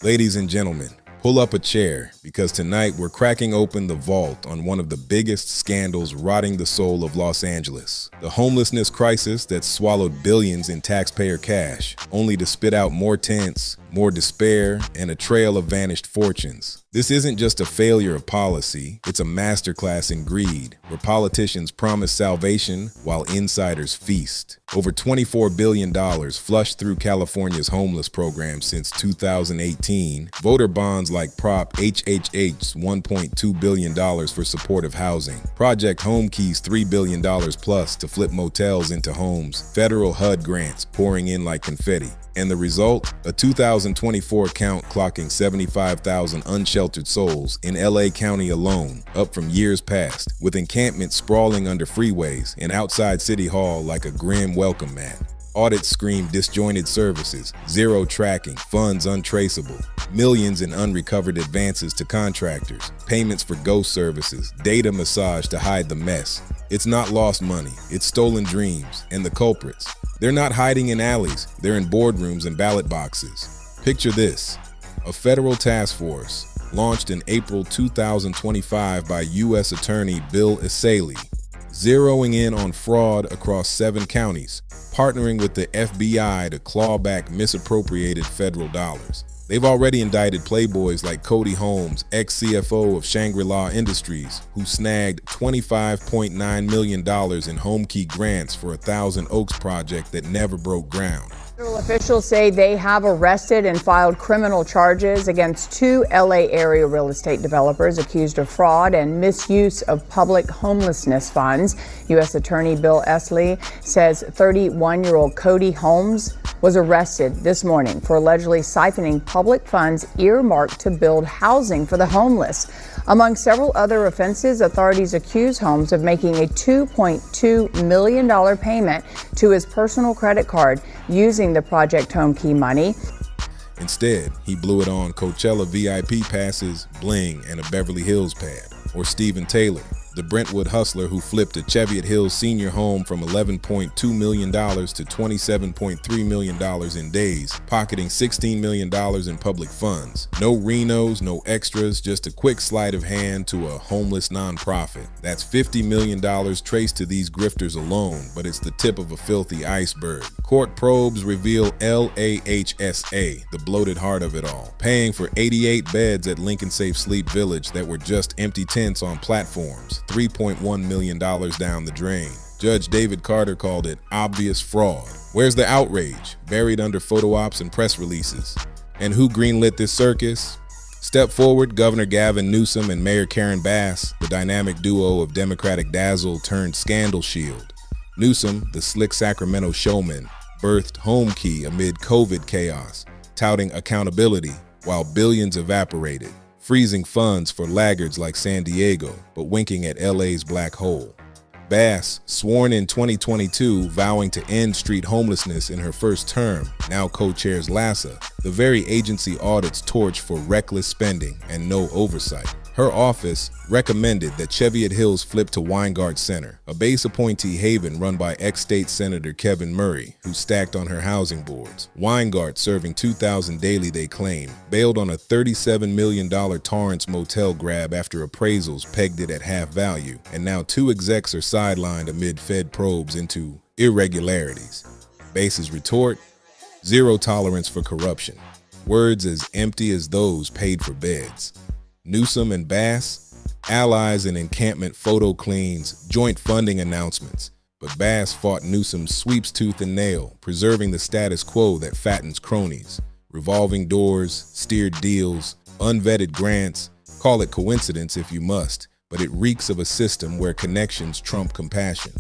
Ladies and gentlemen, pull up a chair, because tonight we're cracking open the vault on one of the biggest scandals rotting the soul of Los Angeles. The homelessness crisis that swallowed billions in taxpayer cash, only to spit out more tents, more despair, and a trail of vanished fortunes. This isn't just a failure of policy, it's a masterclass in greed, where politicians promise salvation while insiders feast. Over $24 billion flushed through California's homeless program since 2018. Voter bonds like Prop HHH's $1.2 billion for supportive housing. Project Homekey's $3 billion plus to flip motels into homes. Federal HUD grants pouring in like confetti. And the result? A 2024 count clocking 75,000 unsheltered souls in LA County alone, up from years past, with encampments sprawling under freeways and outside City Hall like a grim welcome mat. Audits scream disjointed services, zero tracking, funds untraceable, millions in unrecovered advances to contractors, payments for ghost services, data massage to hide the mess. It's not lost money, it's stolen dreams, and the culprits. They're not hiding in alleys, they're in boardrooms and ballot boxes. Picture this: a federal task force launched in April 2025 by U.S. Attorney Bill Essayli, zeroing in on fraud across 7 counties, partnering with the FBI to claw back misappropriated federal dollars. They've already indicted playboys like Cody Holmes, ex-CFO of Shangri-La Industries, who snagged $25.9 million in Homekey grants for a Thousand Oaks project that never broke ground. Federal officials say they have arrested and filed criminal charges against 2 LA area real estate developers accused of fraud and misuse of public homelessness funds. U.S. Attorney Bill Essayli says 31-year-old Cody Holmes was arrested this morning for allegedly siphoning public funds earmarked to build housing for the homeless. Among several other offenses, authorities accuse Holmes of making a $2.2 million payment to his personal credit card using the Project Homekey money. Instead, he blew it on Coachella VIP passes, bling, and a Beverly Hills pad. Or Stephen Taylor, the Brentwood hustler who flipped a Cheviot Hills senior home from $11.2 million to $27.3 million in days, pocketing $16 million in public funds. No Renos, no extras, just a quick sleight of hand to a homeless nonprofit. That's $50 million traced to these grifters alone, but it's the tip of a filthy iceberg. Court probes reveal LAHSA, the bloated heart of it all, paying for 88 beds at Lincoln Safe Sleep Village that were just empty tents on platforms. $3.1 million down the drain. Judge David Carter called it obvious fraud. Where's the outrage? Buried under photo ops and press releases. And who greenlit this circus? Step forward, Governor Gavin Newsom and Mayor Karen Bass, the dynamic duo of Democratic dazzle turned scandal shield. Newsom, the slick Sacramento showman, birthed Homekey amid COVID chaos, touting accountability while billions evaporated, freezing funds for laggards like San Diego, but winking at LA's black hole. Bass, sworn in 2022, vowing to end street homelessness in her first term, now co-chairs LASA, the very agency audits torch for reckless spending and no oversight. Her office recommended that Cheviot Hills flip to Weingart Center, a base appointee haven run by ex-state Senator Kevin Murray, who stacked on her housing boards. Weingart, serving 2,000 daily, they claim, bailed on a $37 million Torrance motel grab after appraisals pegged it at half value, and now 2 execs are sidelined amid Fed probes into irregularities. Base's retort: zero tolerance for corruption. Words as empty as those paid for beds. Newsom and Bass, allies in encampment photo cleans, joint funding announcements. But Bass fought Newsom's sweeps tooth and nail, preserving the status quo that fattens cronies. Revolving doors, steered deals, unvetted grants. Call it coincidence if you must, but it reeks of a system where connections trump compassion.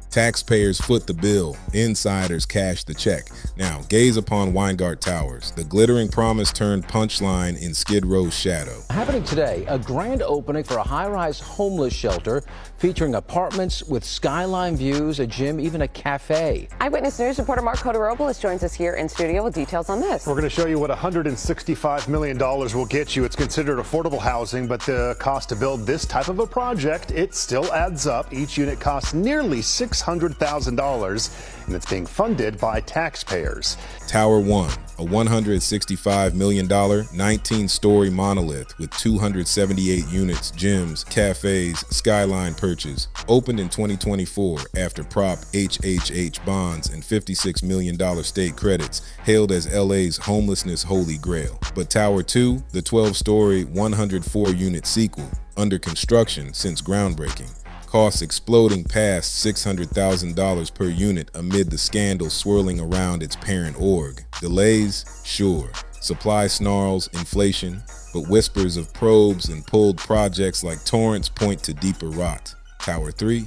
Taxpayers foot the bill, insiders cash the check. Now, gaze upon Weingart Towers, the glittering promise turned punchline in Skid Row's shadow. Happening today, a grand opening for a high-rise homeless shelter featuring apartments with skyline views, a gym, even a cafe. Eyewitness News reporter Mark Cotaropolis joins us here in studio with details on this. We're going to show you what $165 million will get you. It's considered affordable housing, but the cost to build this type of a project, it still adds up. Each unit costs nearly $600,000. $600,000, and it's being funded by taxpayers. Tower 1, a $165 million, 19-story monolith with 278 units, gyms, cafes, skyline perches, opened in 2024 after Prop HHH bonds and $56 million state credits, hailed as LA's homelessness holy grail. But Tower 2, the 12-story, 104-unit sequel, under construction since groundbreaking, costs exploding past $600,000 per unit amid the scandal swirling around its parent org. Delays? Sure. Supply snarls, inflation, but whispers of probes and pulled projects like torrents point to deeper rot. Tower 3?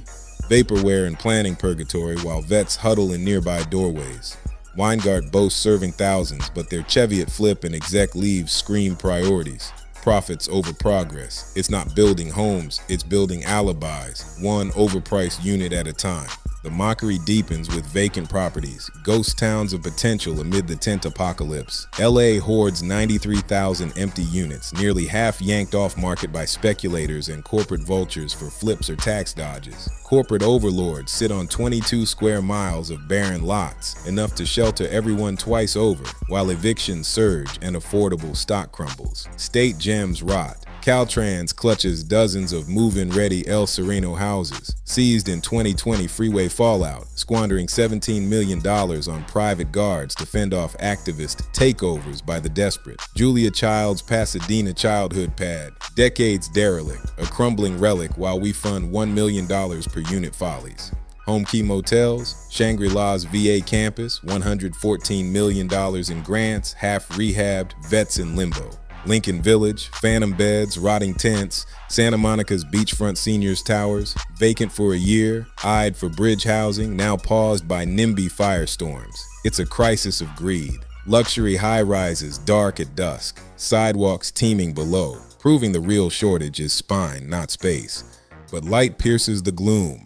Vaporware and planning purgatory while vets huddle in nearby doorways. Weingart boasts serving thousands, but their Cheviot flip and exec leaves scream priorities. Profits over progress. It's not building homes, it's building alibis, one overpriced unit at a time. The mockery deepens with vacant properties, ghost towns of potential amid the tent apocalypse. LA hoards 93,000 empty units, nearly half yanked off market by speculators and corporate vultures for flips or tax dodges. Corporate overlords sit on 22 square miles of barren lots, enough to shelter everyone twice over, while evictions surge and affordable stock crumbles. State gems rot. Caltrans clutches dozens of move-in-ready El Sereno houses, seized in 2020 freeway fallout, squandering $17 million on private guards to fend off activist takeovers by the desperate. Julia Child's Pasadena childhood pad, decades derelict, a crumbling relic while we fund $1 million per unit follies. Homekey Motels, Shangri-La's VA campus, $114 million in grants, half rehabbed, vets in limbo. Lincoln Village, phantom beds, rotting tents, Santa Monica's beachfront seniors towers, vacant for a year, eyed for bridge housing, now paused by NIMBY firestorms. It's a crisis of greed. Luxury high-rises dark at dusk, sidewalks teeming below, proving the real shortage is spine, not space. But light pierces the gloom.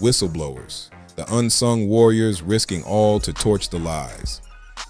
Whistleblowers, the unsung warriors risking all to torch the lies.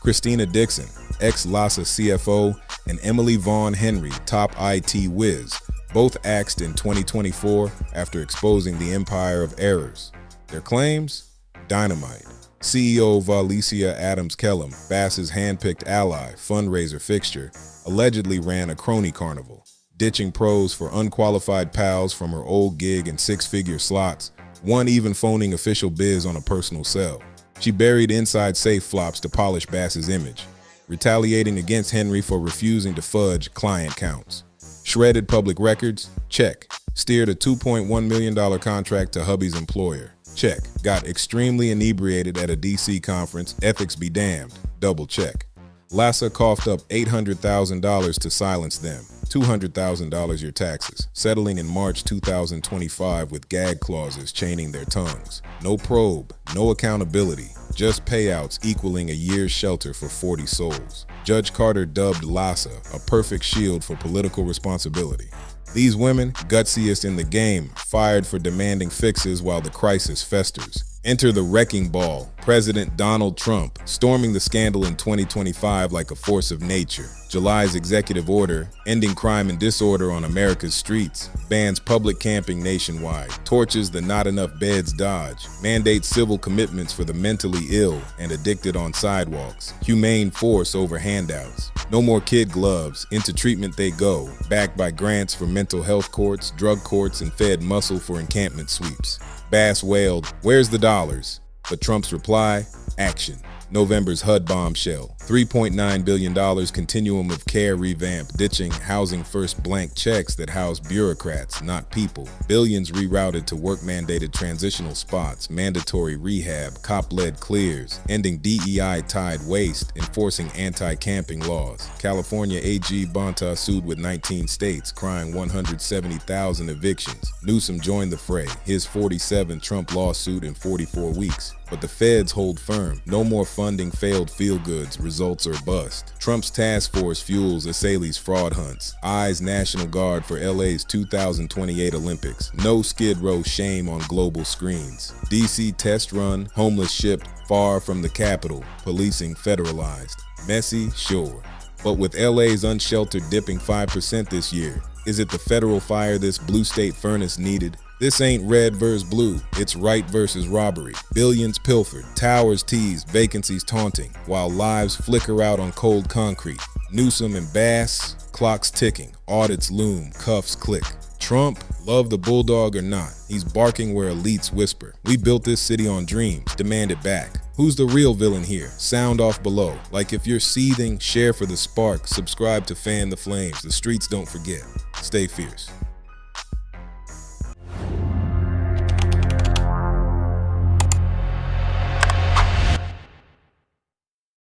Christina Dixon, ex-LASA CFO, and Emily Vaughn Henry, top IT whiz, both axed in 2024 after exposing the empire of errors. Their claims? Dynamite. CEO Valicia Adams Kellum, Bass's handpicked ally, fundraiser fixture, allegedly ran a crony carnival, ditching pros for unqualified pals from her old gig and six-figure slots, one even phoning official biz on a personal cell. She buried inside safe flops to polish Bass's image, retaliating against Henry for refusing to fudge client counts. Shredded public records? Check. Steered a $2.1 million contract to hubby's employer? Check. Got extremely inebriated at a DC conference? Ethics be damned. Double check. LASA coughed up $800,000 to silence them. $200,000 your taxes, settling in March 2025 with gag clauses chaining their tongues. No probe, no accountability, just payouts equaling a year's shelter for 40 souls. Judge Carter dubbed LASA a perfect shield for political responsibility. These women, gutsiest in the game, fired for demanding fixes while the crisis festers. Enter the wrecking ball, President Donald Trump, storming the scandal in 2025 like a force of nature. July's executive order, ending crime and disorder on America's streets, bans public camping nationwide, torches the not enough beds dodge, mandates civil commitments for the mentally ill and addicted on sidewalks, humane force over handouts. No more kid gloves, into treatment they go, backed by grants for mental health courts, drug courts, and fed muscle for encampment sweeps. Bass wailed, "Where's the dollars?" But Trump's reply, action. November's HUD bombshell, $3.9 billion continuum of care revamp, ditching housing first blank checks that house bureaucrats, not people. Billions rerouted to work-mandated transitional spots, mandatory rehab, cop-led clears, ending DEI-tied waste, enforcing anti-camping laws. California AG Bonta sued with 19 states, crying 170,000 evictions. Newsom joined the fray, his 47th Trump lawsuit in 44 weeks. But the feds hold firm. No more funding failed feel-goods, results or bust. Trump's task force fuels Assali's fraud hunts. Eyes National Guard for LA's 2028 Olympics. No Skid Row shame on global screens. DC test run, homeless shipped far from the Capitol. Policing federalized. Messy, sure. But with LA's unsheltered dipping 5% this year, is it the federal fire this blue state furnace needed? This ain't red versus blue, it's right versus robbery. Billions pilfered, towers teased, vacancies taunting, while lives flicker out on cold concrete. Newsom and Bass, clocks ticking, audits loom, cuffs click. Trump, love the bulldog or not, he's barking where elites whisper. We built this city on dreams, demand it back. Who's the real villain here? Sound off below. Like if you're seething, share for the spark, subscribe to fan the flames. The streets don't forget. Stay fierce.